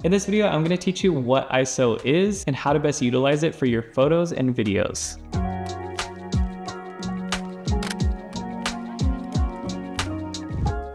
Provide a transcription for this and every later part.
In this video, I'm going to teach you what ISO is and how to best utilize it for your photos and videos.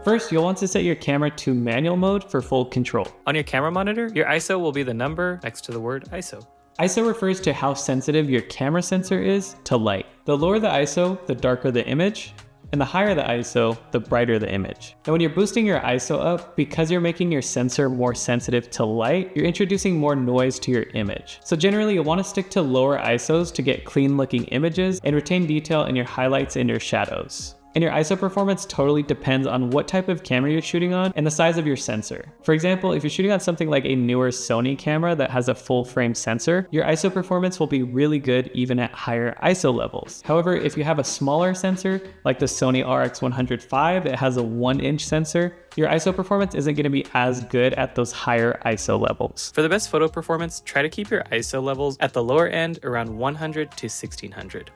First, you'll want to set your camera to manual mode for full control. On your camera monitor, your ISO will be the number next to the word ISO. ISO refers to how sensitive your camera sensor is to light. The lower the ISO, the darker the image, and the higher the ISO, the brighter the image. And when you're boosting your ISO up, because you're making your sensor more sensitive to light, you're introducing more noise to your image. So generally, you'll want to stick to lower ISOs to get clean looking images and retain detail in your highlights and your shadows. And your ISO performance totally depends on what type of camera you're shooting on and the size of your sensor. For example, if you're shooting on something like a newer Sony camera that has a full frame sensor, your ISO performance will be really good even at higher ISO levels. However, if you have a smaller sensor like the Sony RX105 that has a 1-inch sensor, your ISO performance isn't going to be as good at those higher ISO levels. For the best photo performance, try to keep your ISO levels at the lower end around 100 to 1600.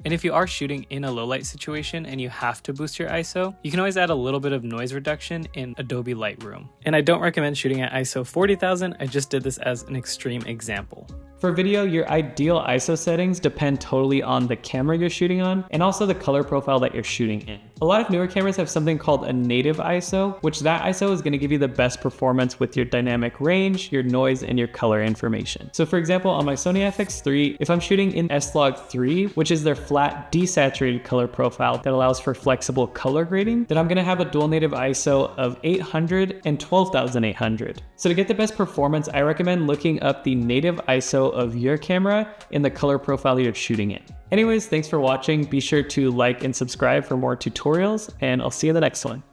And if you are shooting in a low light situation and you have to boost your ISO, you can always add a little bit of noise reduction in Adobe Lightroom. And I don't recommend shooting at ISO 40,000, I just did this as an extreme example. For video, your ideal ISO settings depend totally on the camera you're shooting on and also the color profile that you're shooting in. A lot of newer cameras have something called a native ISO, which that ISO is going to give you the best performance with your dynamic range, your noise, and your color information. So for example, on my Sony FX3, if I'm shooting in S-Log3, which is their flat desaturated color profile that allows for flexible color grading, then I'm going to have a dual native ISO of 800 and 12,800. So to get the best performance, I recommend looking up the native ISO of your camera in the color profile you're shooting in. Anyways, thanks for watching. Be sure to like and subscribe for more tutorials, and I'll see you in the next one.